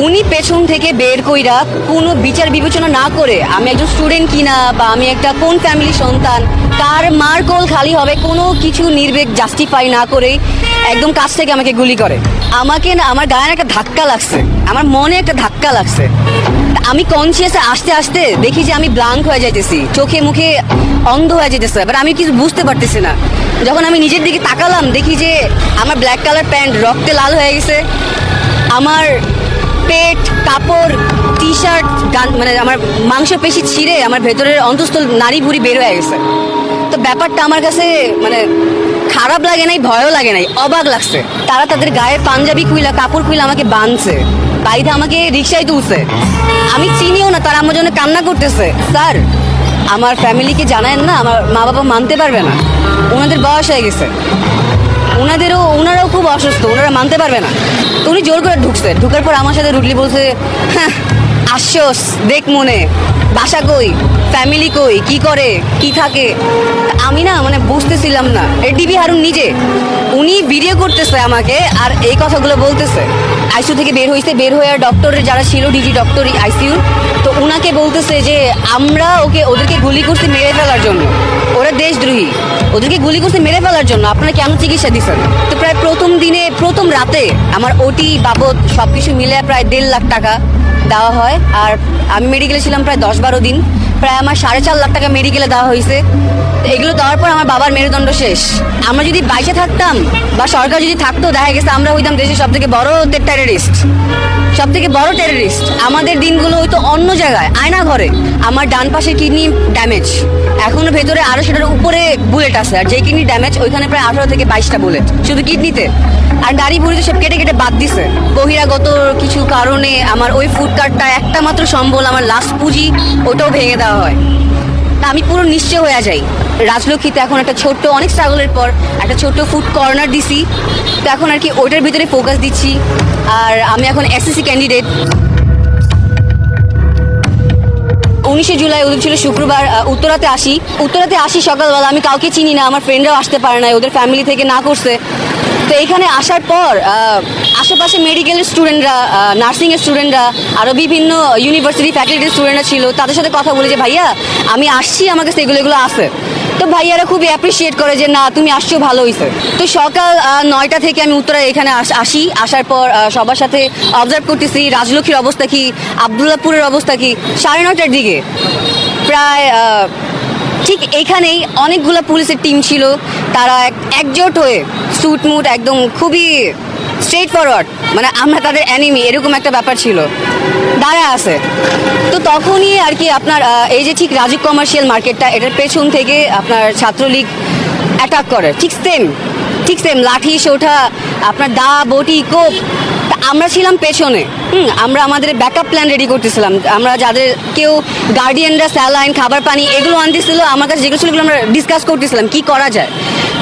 উনি পেছন থেকে বের কইরা কোনো বিচার বিবেচনা না করে আমি একজন স্টুডেন্ট কিনা বা আমি একটা কোন ফ্যামিলির সন্তান, কার মার কোল খালি হবে, কোনো কিছু নির্বেক জাস্টিফাই না করেই একদম কাছ থেকে আমাকে গুলি করে। আমাকে না, আমার গায়ে একটা ধাক্কা লাগছে, আমার মনে একটা ধাক্কা লাগছে। আমি কনসিয়াসে আসতে আসতে দেখি যে আমি ব্লাঙ্ক হয়ে যাইতেছি, চোখে মুখে অন্ধ হয়ে যেতেছে, বাট আমি কিছু বুঝতে পারতেছি না। যখন আমি নিজের দিকে তাকালাম দেখি যে আমার ব্ল্যাক কালার প্যান্ট রক্তে লাল হয়ে গেছে, আমার পেট, কাপড়, টি শার্ট, মানে আমার মাংসপেশি ছিঁড়ে আমার ভেতরের অন্তঃস্থল নাড়ি ভুড়ি বের হয়ে গেছে। তো ব্যাপারটা আমার কাছে মানে খারাপ লাগে নাই, ভয়ও লাগে নাই, অবাক লাগছে। তারা তাদের গায়ে পাঞ্জাবি খুইলা, কাপড় খুইলা আমাকে বাঁধছে, বাইরে আমাকে রিক্সায় তুলছে। আমি চিনিও না, তারা আমার জন্য কান্না করতেছে। স্যার, আমার ফ্যামিলিকে জানায়েন না, আমার মা বাবা মানতে পারবে না, ওনাদের বয়স হয়ে গেছে, ওনারাও খুব অসুস্থ, ওনারা মানতে পারবে না। তো উনি জোর করে ঢুকছে, ঢুকার পর আমার সাথে রুটলি বলছে, হ্যাঁ আশ্বাস দেখ মনে, বাসা কই, ফ্যামিলি কই, কি করে, কি থাকে। আমি না মানে বুঝতেছিলাম না। ডিবি হারুন নিজে উনি ভিডিও করতেছে আমাকে আর এই কথাগুলো বলতেছে। আইসিইউ থেকে বের হয়েছে, বের হয়ে ডক্টরের যারা ছিল, ডিজি ডক্টর আইসিইউ, তো ওনাকে বলতেছে যে আমরা ওদেরকে গুলি করতে মেরে ফেলার জন্য, ওরা দেশদ্রোহী, ওদেরকে গুলি করতে মেরে ফেলার জন্য আপনারা কেন চিকিৎসা দিচ্ছেন। তো প্রায় প্রথম রাতে আমার ওটি বাবদ সব কিছু মিলে প্রায় 1.5 লাখ টাকা দেওয়া হয়। আর আমি মেডিকেলে ছিলাম প্রায় 10-12 দিন, প্রায় আমার 4.5 লাখ টাকা মেডিকেলে দেওয়া হয়েছে। এগুলো দেওয়ার পর আমার বাবার মেরুদণ্ড শেষ। আমরা যদি বাইসে থাকতাম বা সরকার যদি থাকতো, দেখা গেছে আমরা হইতাম দেশের সব থেকে বড় টেররিস্ট। আমাদের দিনগুলো হয়তো অন্য জায়গায়, আয়না ঘরে। আমার ডান পাশের কিডনি ড্যামেজ, এখনো ভেতরে 200টার উপরে বুলেট আছে। আর যে কিডনি ড্যামেজ ওইখানে প্রায় 18 থেকে 22টা বুলেট শুধু কিডনিতে। আর দাড়ি ভুড়ি তো সব কেটে কেটে বাদ দিছে। বহিরাগত কিছু কারণে আমার ওই ফুড কার্টটা একটা মাত্র সম্বল, আমার লাস্ট পুঁজি, ওটাও ভেঙে দেওয়া হয়। আমি পুরো নিশ্চয় হয়ে যাই। রাজলক্ষ্মীতে এখন একটা ছোট্ট, অনেক স্ট্রাগলের পর একটা ছোট্ট ফুড কর্নার দিছি, তো এখন আর কি ওইটার ভিতরে ফোকাস দিচ্ছি। আর আমি এখন এসএসসি ক্যান্ডিডেট। 19 জুলাই ওদের ছিল শুক্রবার, উত্তরাতে আসি সকালবেলা। আমি কাউকে চিনি না, আমার ফ্রেন্ডরাও আসতে পারে না, ওদের ফ্যামিলি থেকে না করছে। তো এখানে আসার পর আশেপাশে মেডিকেলের স্টুডেন্টরা, নার্সিংয়ের স্টুডেন্টরা, আরও বিভিন্ন ইউনিভার্সিটি ফ্যাকাল্টির স্টুডেন্টরা ছিল, তাদের সাথে কথা বলে যে ভাইয়া আমি আসছি, আমার কাছে এগুলো আছে। তো ভাইয়ারা খুবই অ্যাপ্রিসিয়েট করে যে না তুমি আসছো, ভালো হয়েছে। তো সকাল 9টা থেকে আমি উত্তরা এখানে আসার পর সবার সাথে অবজার্ভ করতেছি রাজলক্ষ্মীর অবস্থা কি, আবদুল্লাপুরের অবস্থা কি। 9:30টার দিকে প্রায় ঠিক এখানেই অনেকগুলো পুলিশের টিম ছিল, তারা একজোট হয়ে স্যুট মুট একদম খুবই স্ট্রেট ফরওয়ার্ড, মানে আমরা তাদের অ্যানিমি এরকম একটা ব্যাপার ছিল, দাঁড়া আছে। তো তখনই আর কি আপনার এই যে ঠিক রাজীব কমার্শিয়াল মার্কেটটা, এটার পেছন থেকে আপনার ছাত্রলীগ অ্যাটাক করে, ঠিক সেম লাঠি সোঠা, আপনার দা বটি কোপ। আমরা ছিলাম পেছনে, আমরা আমাদের ব্যাকআপ প্ল্যান রেডি করতেছিলাম। আমরা যাদের কেউ গার্ডিয়ানরা স্যালাইন, খাবার পানি এগুলো আনতেছিল, আমার কাছে যেগুলো ছিল এগুলো আমরা ডিসকাস করতেছিলাম কী করা যায়।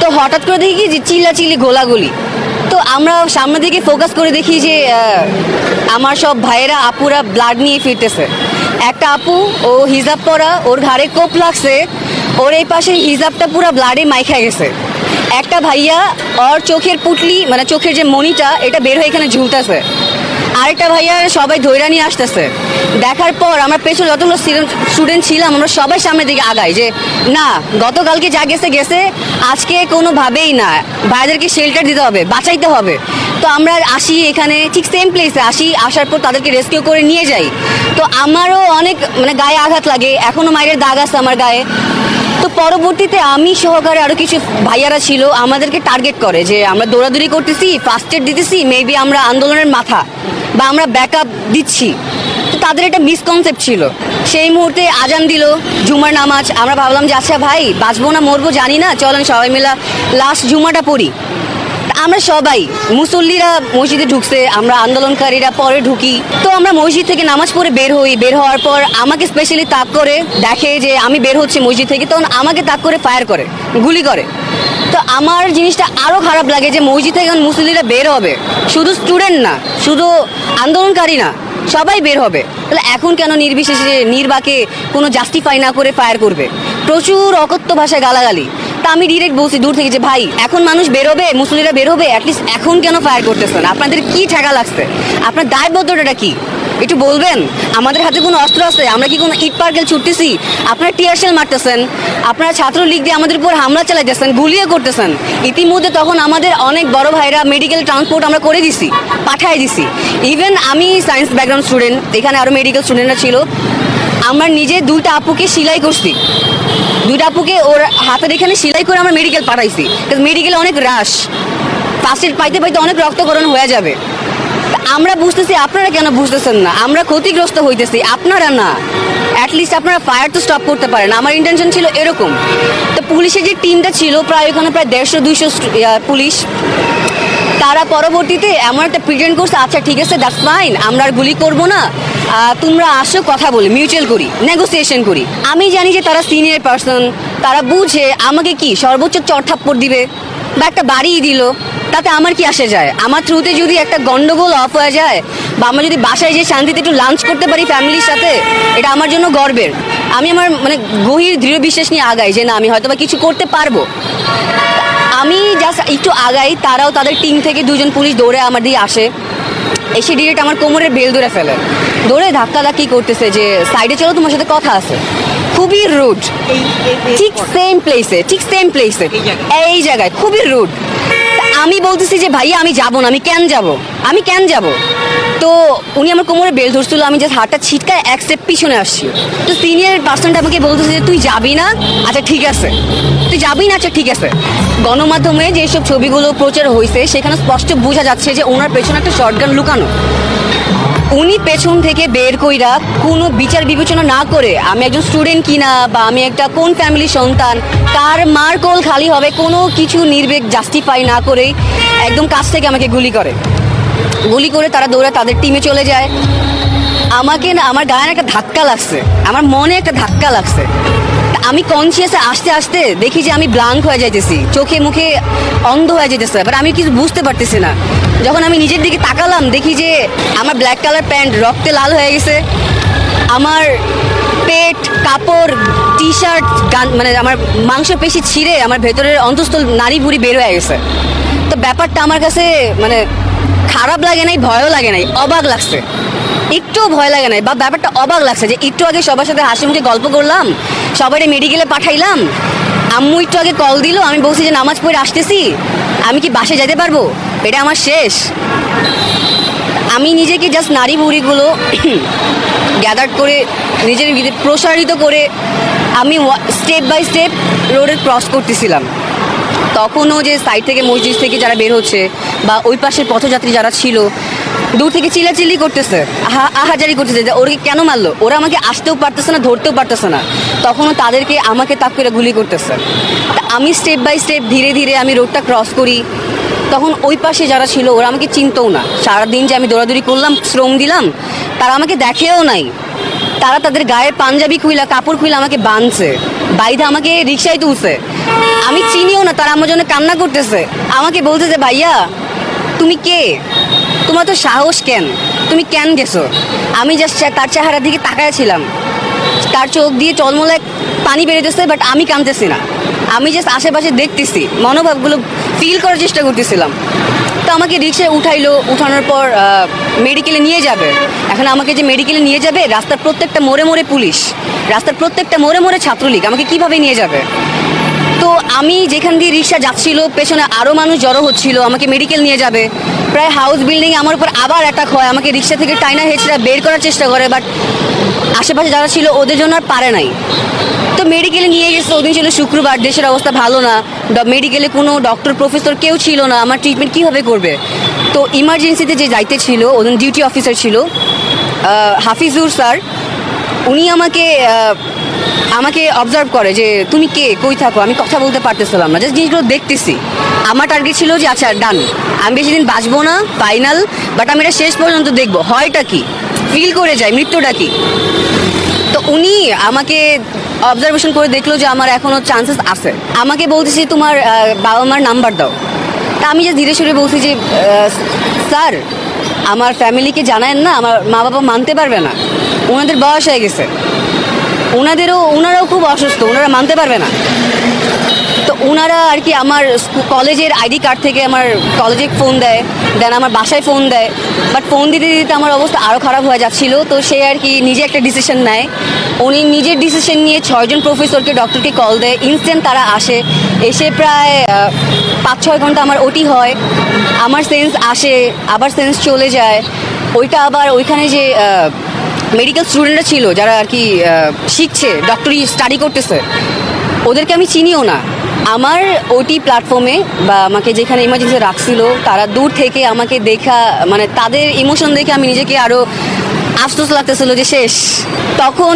তো হঠাৎ করে দেখি যে চিল্লাচিল্লি, গোলাগুলি। তো আমরা সামনের দিকে ফোকাস করে দেখি যে আমার সব ভাইয়েরা, আপুরা ব্লাড নিয়ে ফিরতেছে। একটা আপু, ও হিজাব পরা, ওর ঘাড়ে কোপ লাগছে, ওর এই পাশে হিজাবটা পুরো ব্লাডে মাইখা গেছে। একটা ভাইয়া, ওর চোখের পুটলি, মানে চোখের যে মনিটা, এটা বের হয়ে এখানে ঝুলতেছে। আরেকটা ভাইয়ার সবাই ধৈর্য নিয়ে আসতেছে। দেখার পর আমরা পেছনে যতগুলো স্টুডেন্ট ছিলাম, আমরা সবাই সামনের দিকে আগাই যে না, গতকালকে যা গেছে, আজকে কোনোভাবেই না, ভাইদেরকে শেল্টার দিতে হবে, বাঁচাইতে হবে। তো আমরা আসি এখানে, ঠিক সেম প্লেসে আসার পর তাদেরকে রেস্কিউ করে নিয়ে যাই। তো আমারও অনেক মানে গায়ে আঘাত লাগে, এখনও মায়ের দাগ আছে আমার গায়ে। তো পরবর্তীতে আমি সহকারে আরও কিছু ভাইয়ারা ছিল, আমাদেরকে টার্গেট করে যে আমরা দৌড়াদৌড়ি করতেছি, ফার্স্ট এড দিতেছি, মেবি আমরা আন্দোলনের মাথা বা আমরা ব্যাকআপ দিচ্ছি। তো তাদের একটা মিসকনসেপ্ট ছিল। সেই মুহূর্তে আজান দিল জুমার নামাজ। আমরা ভাবলাম যে আচ্ছা ভাই, বাঁচবো না মরবো জানি না, চলেন সবাই মিলে লাস্ট জুমাটা পড়ি। আমরা সবাই মুসল্লিরা মসজিদে ঢুকছে, আমরা আন্দোলনকারীরা পরে ঢুকি। তো আমরা মসজিদ থেকে নামাজ পড়ে বের হই। বের হওয়ার পর আমাকে স্পেশালি তাক করে দেখে যে আমি বের হচ্ছি মসজিদ থেকে, তখন আমাকে তাক করে ফায়ার করে, গুলি করে। তো আমার জিনিসটা আরও খারাপ লাগে যে মসজিদ থেকে এখন মুসল্লিরা বের হবে, শুধু স্টুডেন্ট না, শুধু আন্দোলনকারী না, সবাই বের হবে। তাহলে এখন কেন নির্বিশেষে নির্বাকে কোনো জাস্টিফাই না করে ফায়ার করবে? প্রচুর অকথ্য ভাষায় গালাগালি। তা আমি ডিরেক্ট বলছি দূর থেকে যে ভাই এখন মানুষ বেরোবে, মুসলিরা বেরোবে, অ্যাটলিস্ট এখন কেন ফায়ার করতেছেন? আপনাদের কি ঠেকা লাগছে? আপনার দায়বদ্ধতাটা কি একটু বলবেন? আমাদের হাতে কোনো অস্ত্র আছে? আমরা কি কোনো ইট পার্কেল ছুটতেছি? আপনারা টিয়ারশেল মারতেছেন, আপনারা ছাত্রলীগ দিয়ে আমাদের উপর হামলা চালাইতেছেন, গুলিয়ে করতেছেন। ইতিমধ্যে তখন আমাদের অনেক বড় ভাইরা মেডিকেল ট্রান্সপোর্ট আমরা করে দিছি, পাঠাই দিছি। ইভেন আমি সায়েন্স ব্যাকগ্রাউন্ড স্টুডেন্ট, এখানে আরও মেডিকেল স্টুডেন্টরা ছিল, আমরা নিজে 2টা আপুকে সেলাই করছি, 2টা আপুকে ওর হাতের এখানে সেলাই করে আমরা মেডিকেল পাঠাইছি। মেডিকেলে অনেক রাশ, ফার্স্ট এড পাইতে পাইতে অনেক রক্তকরণ হয়ে যাবে। আমরা বুঝতেছি, আপনারা কেন বুঝতেছেন না? আমরা ক্ষতিগ্রস্ত হইতেছি, আপনারা না। অ্যাটলিস্ট আপনারা ফায়ার তো স্টপ করতে পারেন। আমার ইন্টেনশন ছিল এরকম। তো পুলিশের যে টিমটা ছিল প্রায় ওখানে প্রায় 150-200 পুলিশ, তারা পরবর্তীতে এমন একটা প্রিটেন্ড করছে, আচ্ছা ঠিক আছে দ্যাটস ফাইন, আমরা আর গুলি করবো না, তোমরা আসো কথা বলি, মিউচুয়াল করি, নেগোসিয়েশন করি। আমি জানি যে তারা সিনিয়র পার্সন, তারা বুঝে আমাকে কি সর্বোচ্চ চড় দিবে বা একটা বাড়িই দিল, তাতে আমার কি আসে যায়? আমার থ্রুতে যদি একটা গন্ডগোল অফ হয়ে যায় বা আমরা যদি বাসায় যে শান্তিতে একটু লাঞ্চ করতে পারি ফ্যামিলির সাথে, এটা আমার জন্য গর্বের। আমি আমার মানে গভীর দৃঢ় বিশ্বাস নিয়ে আগাই যে না, আমি হয়তো বা কিছু করতে পারবো। আমি জাস্ট একটু আগাই, তারাও তাদের টিম থেকে 2জন পুলিশ দৌড়ে আমার দিয়ে আসে, এসে ডিরেক্ট আমার কোমরের বেল ধরে ফেলে, ধরে ধাক্কি করতেছে যে সাইডে চলো, তোমার সাথে কথা আছে। খুবই রুড, ঠিক সেম প্লেসে এই জায়গায় খুবই রুড। আমি বলতেছি যে ভাইয়া আমি যাবো না, আমি কেন যাব? তো উনি আমার কোমরে বেল ধরছিল, আমি জাস্ট হাতটা ছিটকায় এক স্টেপ পিছনে আসছি। তো সিনিয়র পার্সনটা আমাকে বলতেছে যে তুই যাবি না? আচ্ছা ঠিক আছে, তুই যাবি না, আচ্ছা ঠিক আছে। গণমাধ্যমে যেসব ছবিগুলো প্রচার হয়েছে সেখানে স্পষ্ট বোঝা যাচ্ছে যে ওনার পেছনে একটা শর্টগান লুকানো। উনি পেছন থেকে বের কইরা কোনো বিচার বিবেচনা না করে, আমি একজন স্টুডেন্ট কিনা বা আমি একটা কোন ফ্যামিলির সন্তান, কার মার কোল খালি হবে, কোনো কিছু নির্বেক জাস্টিফাই না করে একদম কাছ থেকে আমাকে গুলি করে তারা দৌড়ে তাদের টিমে চলে যায়। আমাকে না, আমার গায়ে একটা ধাক্কা লাগছে, আমার মনে একটা ধাক্কা লাগছে। আমি কনসিয়াসে আসতে আসতে দেখি যে আমি ব্লাঙ্ক হয়ে যাইতেছি, চোখে মুখে অন্ধ হয়ে যেতেছে, বাট আমি কিছু বুঝতে পারতেছি না। যখন আমি নিজের দিকে তাকালাম দেখি যে আমার ব্ল্যাক কালার প্যান্ট রক্তে লাল হয়ে গেছে, আমার পেট, কাপড়, টি শার্ট, মানে আমার মাংসপেশি ছিঁড়ে আমার ভেতরের অন্তঃস্থল নাড়ি ভুড়ি বের হয়ে গেছে। তো ব্যাপারটা আমার কাছে মানে খারাপ লাগে নাই, ভয়ও লাগে নাই, অবাক লাগছে। একটু ভয় লাগে নাই বা ব্যাপারটা অবাক লাগছে যে একটু আগে সবার সাথে হাসি মুখে গল্প করলাম, সবাই মেডিকেলে পাঠাইলাম, আম্মু একটু আগে কল দিল, আমি বলছি যে নামাজ পড়ে আসতেছি, আমি কি বাসে যেতে পারবো? এটা আমার শেষ। আমি নিজেকে জাস্ট নারী বুড়িগুলো গ্যাদার করে নিজের প্রসারিত করে আমি স্টেপ বাই স্টেপ রোডে ক্রস করতেছিলাম। তখনও যে সাইড থেকে মসজিদ থেকে যারা বের হচ্ছে বা ওই পাশের পথযাত্রী যারা ছিল দূর থেকে চিল্লাচিল্লি করতেছে, আহাজারি করতেছে যে ওরা কেন মারলো, ওরা আমাকে আসতেও পারতেছে না, ধরতেও পারতেছে না, তখনও তাদেরকে আমাকে তাক করে গুলি করতেছে। তা আমি স্টেপ বাই স্টেপ ধীরে ধীরে আমি রোডটা ক্রস করি। তখন ওই পাশে যারা ছিল ওরা আমাকে চিনতেও না, সারাদিন যে আমি দৌড়াদৌড়ি করলাম, শ্রম দিলাম, তারা আমাকে দেখেও নাই। তারা তাদের গায়ের পাঞ্জাবি খুইলা, কাপড় খুইলা আমাকে বাঁধছে, বাইধা আমাকে রিক্সায় তুলছে। আমি চিনিও না, তারা আমার জন্য কান্না করতেছে, আমাকে বলছে যে ভাইয়া তুমি কে, তোমার তো সাহস কেন, তুমি কেন গেছো? আমি জাস্ট তার চেহারার দিকে তাকাইছিলাম, তার চোখ দিয়ে টলমলে পানি বেরোতেছে, বাট আমি কাঁদতেছি না, আমি জাস্ট আশেপাশে দেখতেছি, মনোভাবগুলো ফিল করার চেষ্টা করতেছিলাম। তো আমাকে রিক্সায় উঠাইলো, উঠানোর পর মেডিকেলে নিয়ে যাবে। এখন আমাকে যে মেডিকেলে নিয়ে যাবে, রাস্তার প্রত্যেকটা মোড়ে মোড়ে পুলিশ, রাস্তার প্রত্যেকটা মোড়ে মোড়ে ছাত্রলীগ, আমাকে কিভাবে নিয়ে যাবে? তো আমি যেখান দিয়ে রিক্সা যাচ্ছিল পেছনে আরও মানুষ জড়ো হচ্ছিল, আমাকে মেডিকেল নিয়ে যাবে। প্রায় হাউস বিল্ডিং আমার উপর আবার অ্যাটাক হয়, আমাকে রিক্সা থেকে টাইনা হেঁচড়া বের করার চেষ্টা করে, বাট আশেপাশে যারা ছিল ওদের জন্য আর পারে নাই। তো মেডিকেলে নিয়ে গেছে, ওদিন ছিল শুক্রবার, দেশের অবস্থা ভালো না, মেডিকেলে কোনো ডক্টর প্রফেসর কেউ ছিল না, আমার ট্রিটমেন্ট কীভাবে করবে? তো ইমার্জেন্সিতে যে যাইতে ছিল, ওদিন ডিউটি অফিসার ছিল হাফিজুর স্যার, উনি আমাকে অবজার্ভ করে যে তুমি কে, কই থাকো। আমি কথা বলতে পারতেছিলাম না, জাস্ট জিনিসগুলো দেখতেছি। আমার টার্গেট ছিল যে আচ্ছা ডান, আমি বেশি দিন বাঁচবো না, ফাইনাল, বাট আমি এটা শেষ পর্যন্ত দেখবো, হয়টা কি, ফিল করে যাই মৃত্যুটা কি। তো উনি আমাকে অবজারভেশন করে দেখলো যে আমার এখনও চান্সেস আছে। আমাকে বলতেছি তোমার বাবা মার নাম্বার দাও। তা আমি যে ধীরে সুরে বলছি যে স্যার আমার ফ্যামিলিকে জানায়েন না, আমার মা বাবা মানতে পারবে না, ওনাদের বয়স হয়ে গেছে, ওনারাও খুব অসুস্থ, ওনারা মানতে পারবে না। তো ওনারা আর কি আমার কলেজের আইডি কার্ড থেকে আমার কলেজে ফোন দেয়, দেন আমার বাসায় ফোন দেয়, বাট ফোন দিতে দিতে আমার অবস্থা আরও খারাপ হয়ে যাচ্ছিল। তো সে আর কি নিজে একটা ডিসিশন নেয়, উনি নিজের ডিসিশন নিয়ে 6জন প্রফেসরকে ডক্টরকে কল দেয়, ইনস্ট্যান্ট তারা আসে, এসে প্রায় 5-6 ঘন্টা আমার ওটি হয়, আমার সেন্স আসে, আবার সেন্স চলে যায়। ওইটা আবার ওইখানে যে মেডিকেল স্টুডেন্টরা ছিল যারা আর কি শিখছে, ডক্টরি স্টাডি করতেছে, ওদেরকে আমি চিনিও না। আমার ওটি প্ল্যাটফর্মে বা আমাকে যেখানে ইমার্জেন্সি রাখছিল, তারা দূর থেকে আমাকে দেখা, মানে তাদের ইমোশন দেখে আমি নিজেকে আরও আফসোস লাগতেছিল যে শেষ। তখন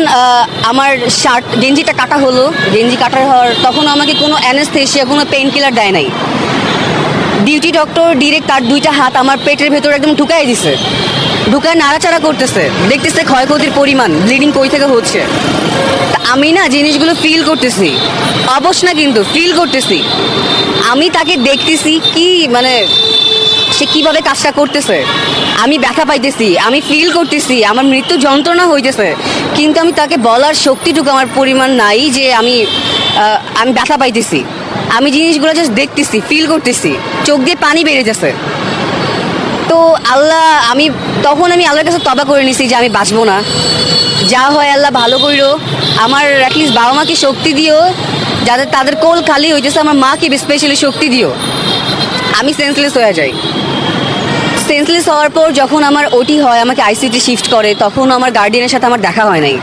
আমার শার্ট গেঞ্জিটা কাটা হলো, গেঞ্জি কাটা হওয়ার তখন আমাকে কোনো অ্যানেস্থেশিয়া, কোনো পেইন কিলার দেয় নাই। ডিউটি ডক্টর ডিরেক্ট তার 2টা হাত আমার পেটের ভেতরে একদম ঢুকাই দিছে, ঢুকায় নাড়াচাড়া করতেছে, দেখতেছে ক্ষয়ক্ষতির পরিমাণ, ব্লিডিং কই থেকে হচ্ছে। তা আমি না জিনিসগুলো ফিল করতেছি, অবশ্য না কিন্তু ফিল করতেছি। আমি তাকে দেখতেছি কি মানে সে কিভাবে কাজটা করতেছে, আমি ব্যথা পাইতেছি, আমি ফিল করতেছি, আমার মৃত্যু যন্ত্রণা হইতেছে, কিন্তু আমি তাকে বলার শক্তিটুকু আমার পরিমাণ নাই যে আমি ব্যথা পাইতেছি। আমি জিনিসগুলো জাস্ট দেখতেছি, ফিল করতেছি, চোখ দিয়ে পানি বেরিয়ে যাচ্ছে। তো আমি আল্লাহর কাছে তবা করে নিছি যে আমি বাঁচবো না, যা হয় আল্লাহ ভালো কইরো, আমার অ্যাটলিস্ট বাবা মাকে শক্তি দিও, যাদের তাদের কোল খালি হইতেছে, আমার মাকে স্পেশালি শক্তি দিও। আমি সেন্সলেস হয়ে যাই। সেন্সলেস হওয়ার পর যখন আমার ওটি হয়, আমাকে আইসিইউতে শিফট করে, তখন আমার গার্ডিয়ানের সাথে আমার দেখা হয় নাই।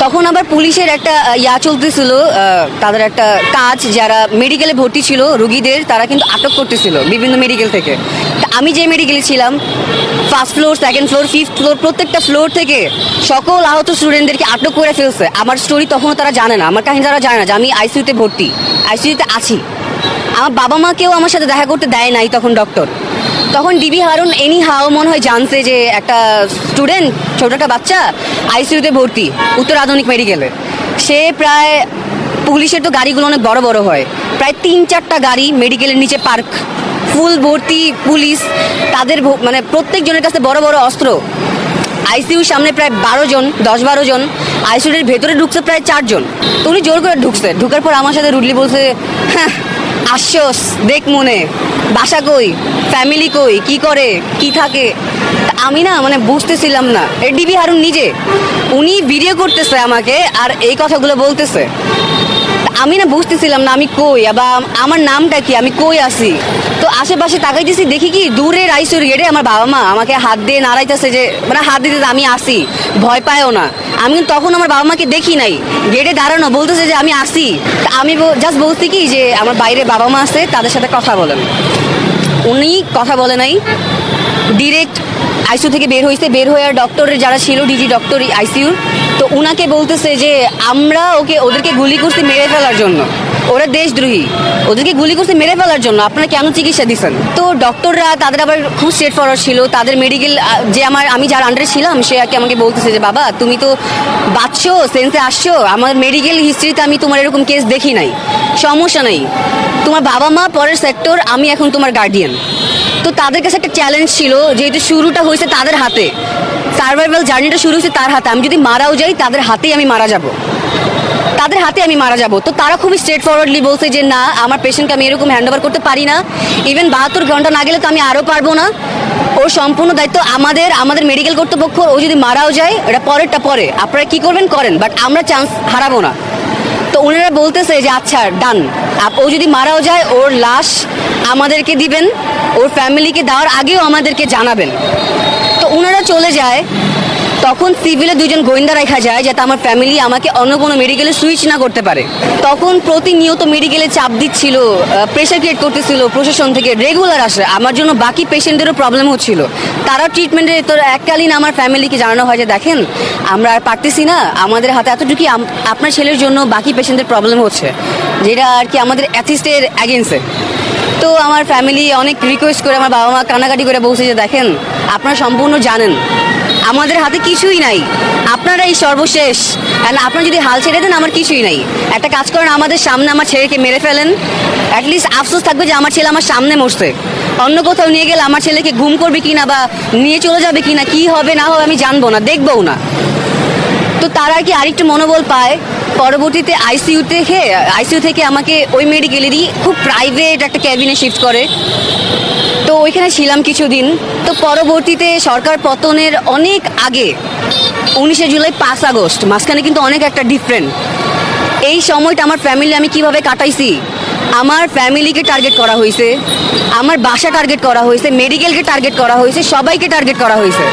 তখন আবার পুলিশের একটা চলতেছিল, তাদের একটা কাজ, যারা মেডিকেলে ভর্তি ছিল রুগীদের, তারা কিন্তু আটক করতেছিল বিভিন্ন মেডিকেল থেকে। তা আমি যে মেডিকেলে ছিলাম, 1st floor, 2nd floor, 5th floor, প্রত্যেকটা ফ্লোর থেকে সকল আহত স্টুডেন্টদেরকে আটক করে ফেলছে। আমার স্টোরি তখনও তারা জানে না, আমার কাহিনী তারা জানে না যে আমি আইসিইউতে ভর্তি, আইসিইউতে আছি। আমার বাবা মাকেও আমার সাথে দেখা করতে দেয় নাই তখন ডক্টর। তখন ডিবি হারুন এনি হাও মনে হয় জানছে যে একটা স্টুডেন্ট, ছোট একটা বাচ্চা আইসিইউতে ভর্তি উত্তর আধুনিক মেডিকেলে। সে প্রায়, পুলিশের তো গাড়িগুলো অনেক বড় বড় হয়, প্রায় 3-4টা গাড়ি মেডিকেলের নিচে পার্ক, ফুল ভর্তি পুলিশ, তাদের মানে প্রত্যেকজনের কাছে বড় বড় অস্ত্র। আইসিইউর সামনে প্রায় 10-12 জন, আইসিইউর ভেতরে ঢুকছে প্রায় 4 জন। তো উনি জোর করে ঢুকছে, ঢুকার পর আমার সাথে রুডলি বলছে, হ্যাঁ আশ্বাস দেখ মনে, বাসা কই, ফ্যামিলি কই, কি করে, কি থাকে। আমি না মানে বুঝতেছিলাম না। ডিবি হারুন নিজে, উনি ভিডিও করতেছে আমাকে আর এই কথাগুলো বলতেছে। আমি না বুঝতেছিলাম না আমি কই, বা আমার নামটা কি, আমি কই আসি। তো আশেপাশে তাকাইতেছি, দেখি কি দূরের আইসিইউর গেটে আমার বাবা মা আমাকে হাত দিয়ে নাড়াইতেছে, যে মানে হাত দিতে আমি আসি, ভয় পায়ও না। আমি তখন আমার বাবা মাকে দেখি নাই, গেটে দাঁড়ানো, বলতেছে যে আমি আসি। আমি জাস্ট বলছি কি যে আমার বাইরে বাবা মা আছে, তাদের সাথে কথা বলেন। উনি কথা বলে নাই, ডিরেক্ট আইসিইউ থেকে বের হয়েছে, বের হয়ে ডক্টরের যারা ছিল, ডিজি ডক্টর আইসিইউর, তো উনাকে বলতেছে যে আমরা ওদেরকে গুলি করছি মেরে ফেলার জন্য, ওরা দেশদ্রোহী, ওদেরকে গুলি করছে মেরে ফেলার জন্য, আপনারা কেন চিকিৎসা দিচ্ছেন। তো ডক্টররা তাদের আবার খুব স্ট্রেট ফরওয়ার্ড ছিল, তাদের মেডিকেল যে আমি যার আন্ডারে ছিলাম, সে আর কি আমাকে বলতেছে যে বাবা তুমি তো বাঁচছো, সেন্সে আসছো, আমার মেডিকেল হিস্ট্রিতে আমি তোমার এরকম কেস দেখি নাই, সমস্যা নাই, তোমার বাবা মা পরের সেক্টর, আমি এখন তোমার গার্ডিয়ান। তো তাদের কাছে একটা চ্যালেঞ্জ ছিল, যেহেতু শুরুটা হয়েছে তাদের হাতে, সার্ভাইভাল জার্নিটা শুরু হয়েছে তার হাতে, আমি যদি মারাও যাই তাদের হাতেই আমি মারা যাব, তাদের হাতে আমি মারা যাব। তো তারা খুবই স্ট্রেট ফরওয়ার্ডলি বলছে যে না, আমার পেশেন্টকে আমি এরকম হ্যান্ড ওভার করতে পারি না, ইভেন 72 ঘন্টা না গেলে তো আমি আরও পারবো না, ওর সম্পূর্ণ দায়িত্ব আমাদের মেডিকেল কর্তৃপক্ষ, ও যদি মারাও যায় এটা পরেরটা পরে, আপনারা কী করবেন করেন, বাট আমরা চান্স হারাবো না। তো ওনারা বলতেছে যে আচ্ছা ডান, ও যদি মারাও যায় ওর লাশ আমাদেরকে দিবেন, ওর ফ্যামিলিকে দেওয়ার আগেও আমাদেরকে জানাবেন। তো ওনারা চলে যায়। তখন সিভিলে 2জন গোয়েন্দা রাখা যায়, যাতে আমার ফ্যামিলি আমাকে অন্য কোনো মেডিকেলে সুইচ না করতে পারে। তখন প্রতিনিয়ত মেডিকেলে চাপ দিচ্ছিল, প্রেশার ক্রিয়েট করতেছিল প্রশাসন থেকে, রেগুলার আসে আমার জন্য, বাকি পেশেন্টদেরও প্রবলেম হচ্ছিল। তারা ট্রিটমেন্টে তো এককালীন আমার ফ্যামিলিকে জানানো হয় যে দেখেন আমরা আর পারতেছি না, আমাদের হাতে এতটুকুই, আপনার ছেলের জন্য বাকি পেশেন্টদের প্রবলেম হচ্ছে, যেটা আর কি আমাদের অ্যাথিস্টের অ্যাগেন্সে। তো আমার ফ্যামিলি অনেক রিকোয়েস্ট করে, আমার বাবা মা কান্নাকাটি করে বলছে যে দেখেন আপনারা সম্পূর্ণ জানেন আমাদের হাতে কিছুই নাই, আপনারাই সর্বশেষ, অ্যান্ড আপনারা যদি হাল ছেড়ে দেন আমার কিছুই নাই, একটা কাজ করেন আমাদের সামনে আমার ছেলেকে মেরে ফেলেন, অ্যাটলিস্ট আফসোস থাকবে যে আমার ছেলে আমার সামনে মরছে, অন্য কোথাও নিয়ে গেলে আমার ছেলেকে গুম করবে কিনা বা নিয়ে চলে যাবে কিনা, কি হবে না হবে আমি জানবো না, দেখবও না। তো তারা আর কি আরেকটু মনোবল পায়, পরবর্তীতে আইসিইউ থেকে আমাকে ওই মেডিকেলেরই খুব প্রাইভেট একটা ক্যাবিনে শিফট করে। তো ওইখানে ছিলাম কিছুদিন। তো পরবর্তীতে সরকার পতনের অনেক আগে 19শে জুলাই 5 আগস্ট মাঝখানে কিন্তু অনেক একটা ডিফারেন্ট। এই সময়টা আমার ফ্যামিলি আমি কিভাবে কাটাইছি, আমার ফ্যামিলিকে টার্গেট করা হয়েছে, আমার বাসা টার্গেট করা হয়েছে, মেডিকেলকে টার্গেট করা হয়েছে, সবাইকে টার্গেট করা হয়েছে।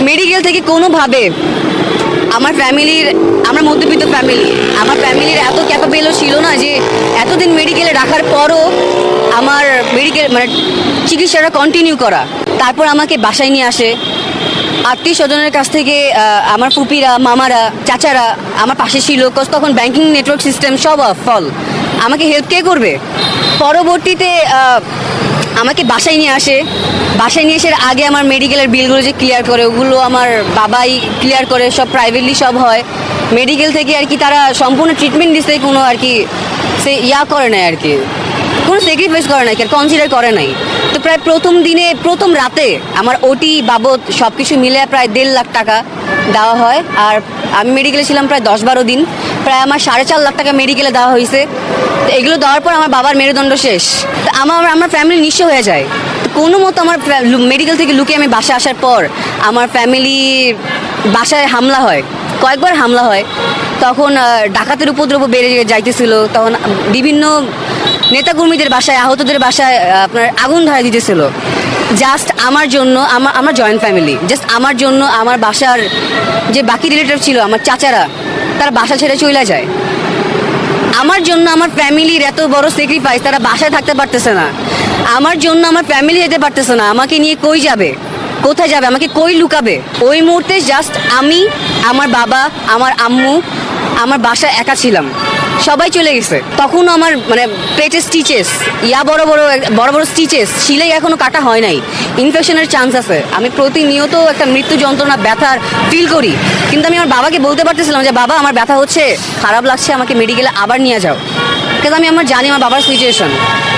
মেডিকেল থেকে কোনোভাবে আমার ফ্যামিলির, আমরা মধ্যবিত্ত ফ্যামিলি, আমার ফ্যামিলির এত ক্যাপাবেলও ছিল না যে এতদিন মেডিকেলে রাখার পরও আমার মেডিকেল মানে চিকিৎসাটা কন্টিনিউ করা। তারপর আমাকে বাসায় নিয়ে আসে আত্মীয় স্বজনের কাছ থেকে। আমার ফুপিরা, মামারা, চাচারা আমার পাশে ছিল, তখন ব্যাংকিং নেটওয়ার্ক সিস্টেম সব ফল। আমাকে হেল্প কে করবে? পরবর্তীতে আমাকে বাসায় নিয়ে আসে। বাসায় নিয়ে আসার আগে আমার মেডিকেলের বিলগুলো যে ক্লিয়ার করে, ওগুলো আমার বাবাই ক্লিয়ার করে, সব প্রাইভেটলি সব হয়। মেডিকেল থেকে আর কি তারা সম্পূর্ণ ট্রিটমেন্ট দিচ্ছে, কোনো আর কি সে করে নাই আর কি, কোনো স্যাক্রিফাইস করে নাই, কনসিডার করে নাই। তো প্রায় প্রথম দিনে, প্রথম রাতে আমার ওটি বাবদ সব কিছু মিলে প্রায় 1.5 লাখ টাকা দেওয়া হয়। আর আমি মেডিকেলে ছিলাম প্রায় 10-12 দিন, প্রায় আমার 4.5 লাখ টাকা মেডিকেলে দেওয়া হয়েছে। তো এগুলো দেওয়ার পর আমার বাবার মেরুদণ্ড শেষ। তো আমার ফ্যামিলি নিঃস্ব হয়ে যায়। কোনো মতো আমার মেডিকেল থেকে লুকিয়ে আমি বাসায় আসার পর আমার ফ্যামিলি বাসায় হামলা হয়, কয়েকবার হামলা হয়। তখন ডাকাতের উপদ্রব বেড়ে যাইতেছিল। তখন বিভিন্ন নেতাকর্মীদের বাসায়, আহতদের বাসায় আপনার আগুন ধরা দিতেছিল। জাস্ট আমার জন্য, আমার জয়েন্ট ফ্যামিলি, জাস্ট আমার জন্য আমার বাসার যে বাকি রিলেটিভ ছিল, আমার চাচারা, তারা বাসা ছেড়ে চলে যায়। আমার জন্য আমার ফ্যামিলির এত বড় স্যাক্রিফাইস, তারা বাসায় থাকতে পারতেছে না। আমার জন্য আমার ফ্যামিলি যেতে পারতেছে না। আমাকে নিয়ে কই যাবে, কোথায় যাবে, আমাকে কই লুকাবে? ওই মুহূর্তে জাস্ট আমি, আমার বাবা, আমার আম্মু, আমার বাসায় একা ছিলাম। সবাই চলে গেছে। তখনও আমার মানে পেটে স্টিচেস, বড় বড় স্টিচেস, শিলাই এখনো কাটা হয় নাই, ইনফেকশনের চান্স আছে। আমি প্রতিনিয়ত একটা মৃত্যু যন্ত্রণা, ব্যথার ফিল করি। কিন্তু আমি আমার বাবাকে বলতে পারতেছিলাম যে বাবা আমার ব্যথা হচ্ছে, খারাপ লাগছে, আমাকে মেডিকেলে আবার নিয়ে যাও। কিন্তু আমার জানি আমার বাবার সিচুয়েশন।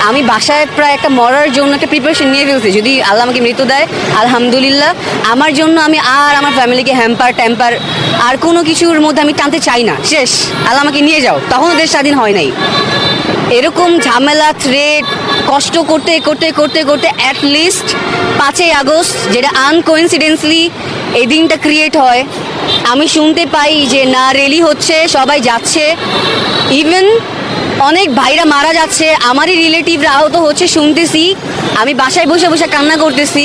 আমি বাসায় প্রায় একটা মরার জন্য একটা প্রিপারেশন নিয়ে ফেলছি। যদি আল্লাহ আমাকে মৃত্যু দেয় আলহামদুলিল্লাহ, আমার জন্য আমি আর আমার ফ্যামিলিকে ট্যাম্পার আর কোনো কিছুর মধ্যে আমি টানতে চাই না। শেষ, আল্লাহ আমাকে নিয়ে যাও। তখনও দেশ স্বাধীন হয় নাই। এরকম ঝামেলা, থ্রেট, কষ্ট করতে করতে করতে করতে অ্যাটলিস্ট 5ই আগস্ট, যেটা আনকোইন্সিডেন্সলি এই দিনটা ক্রিয়েট হয়, আমি শুনতে পাই যে না র্যালি হচ্ছে, সবাই যাচ্ছে, ইভেন অনেক ভাইরা মারা যাচ্ছে, আমারই রিলেটিভরা আহত হচ্ছে শুনতেছি। আমি বাসায় বসে বসে কান্না করতেছি।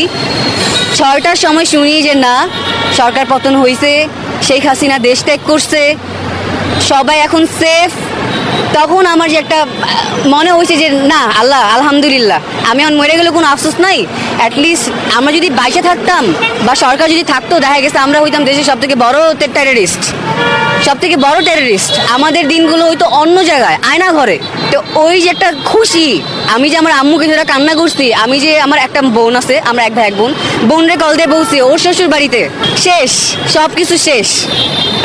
6টার সময় শুনি যে না, সরকার পতন হয়েছে, শেখ হাসিনা দেশ ত্যাগ করছে, সবাই এখন সেফ। তখন আমার যে একটা মনে হয়েছে যে না আল্লাহ আলহামদুলিল্লাহ, আমি এখন মরে গেলে কোনো আফসোস নাই। অ্যাটলিস্ট আমরা যদি বাইসে থাকতাম বা সরকার যদি থাকতো, দেখা গেছে আমরা হইতাম দেশের সবথেকে বড় টেররিস্ট। আমাদের দিনগুলো হয়তো অন্য জায়গায়, আয়না ঘরে। তো ওই যে একটা খুশি, আমি যে আমার আম্মুকে যেটা কান্না করছি, আমি যে আমার একটা বোন আছে, আমরা এক ভাই এক বোন, বোনরে কল দিয়ে বলছি ওর শ্বশুর বাড়িতে শেষ, সব কিছু শেষ,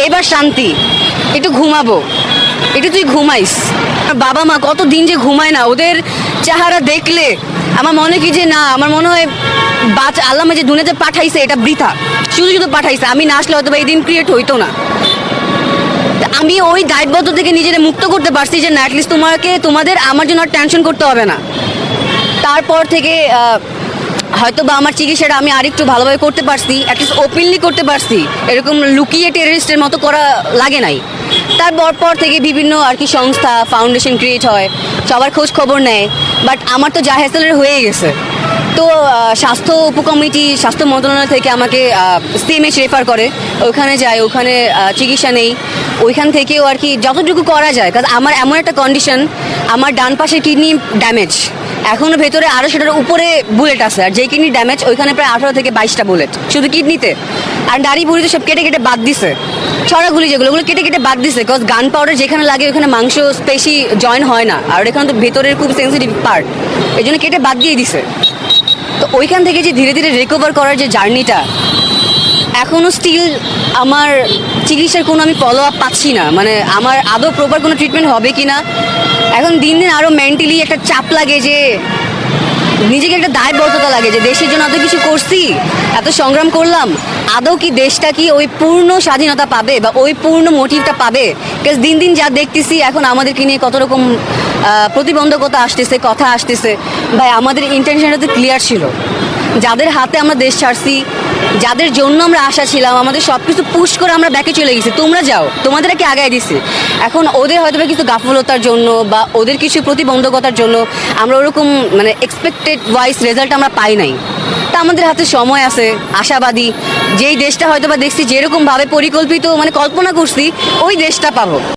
এবার শান্তি, একটু ঘুমাবো, একটু তুই ঘুমাইস। বাবা মা কত দিন যে ঘুমায় না, ওদের চেহারা দেখলে আমার মনে কি যে না, আমার মনে হয় আল্লাহ যে দুনিয়াতে পাঠাইছে এটা বৃথা, শুধু পাঠাইছে। আমি না আসলে হয়তো এই দিন ক্রিয়েট হইতো না। আমি ওই দায়বদ্ধ থেকে নিজেরা মুক্ত করতে পারছি যে না, অ্যাটলিস্ট তোমাদের আমার জন্য আর টেনশন করতে হবে না। তারপর থেকে হয়তো বা আমার চিকিৎসাটা আমি আরেকটু ভালোভাবে করতে পারছি, অ্যাটলিস্ট ওপেনলি করতে পারছি, এরকম লুকিয়ে টেররিস্টের মতো করা লাগে নাই। তারপর থেকে বিভিন্ন আর কি সংস্থা, ফাউন্ডেশন ক্রিয়েট হয়, সবার খোঁজ খবর নেয়। বাট আমার তো জাহেসালের হয়ে গেছে। তো স্বাস্থ্য উপকমিটি, স্বাস্থ্য মন্ত্রণালয় থেকে আমাকে সিএমএইচ রেফার করে, ওখানে যাই, ওখানে চিকিৎসা নেই। ওইখান থেকেও আর কি যতটুকু করা যায়, কারণ আমার এমন একটা কন্ডিশন, আমার ডান পাশের কিডনি ড্যামেজ, এখনও ভেতরে আরও সেটার উপরে বুলেট আছে। আর যেই কিডনি ড্যামেজ, ওইখানে প্রায় 18 থেকে 22টা বুলেট শুধু কিডনিতে। আর দাড়ি বুড়িতে সব কেটে কেটে বাদ দিছে, ছড়াগুলি যেগুলো, ওগুলো কেটে কেটে বাদ দিছে। বিকজ গান পাউডার যেখানে লাগে ওখানে মাংস পেশি জয়েন হয় না, আর এখানে তো ভেতরের খুব সেন্সিটিভ পার্ট, এই জন্য কেটে বাদ দিয়ে দিছে। তো ওইখান থেকে যে ধীরে ধীরে রিকভার করার যে জার্নিটা, এখনও স্টিল আমার চিকিৎসার কোনো আমি ফলো আপ পাচ্ছি না। মানে আমার আদৌ প্রপার কোনো ট্রিটমেন্ট হবে কি না, এখন দিন দিন আরও মেন্টালি একটা চাপ লাগে যে নিজেকে একটা দায়বদ্ধতা লাগে যে দেশের জন্য এত কিছু করছি, এত সংগ্রাম করলাম, আদৌ কি দেশটা কি ওই পূর্ণ স্বাধীনতা পাবে বা ওই পূর্ণ মোটিভটা পাবে? বিকজ দিন দিন যা দেখতেছি এখন আমাদেরকে নিয়ে কত রকম প্রতিবন্ধকতা আসতেছে, কথা আসতেছে। ভাই আমাদের ইন্টেনশনটা তো ক্লিয়ার ছিল, যাদের হাতে আমরা দেশ ছাড়ছি, যাদের জন্য আমরা আশা ছিলাম, আমাদের সব কিছু পুশ করে আমরা ব্যাকে চলে গেছি, তোমরা যাও, তোমাদেরকে আগায় দিছি। এখন ওদের হয়তো বা কিছু গাফলতার জন্য বা ওদের কিছু প্রতিবন্ধকতার জন্য আমরা ওরকম মানে এক্সপেক্টেড ওয়াইজ রেজাল্ট আমরা পাই নাই। তা আমাদের হাতে সময় আছে, আশাবাদী, যেই দেশটা হয়তো বা দেখছি যেরকমভাবে পরিকল্পিত মানে কল্পনা করছি ওই দেশটা পাবো।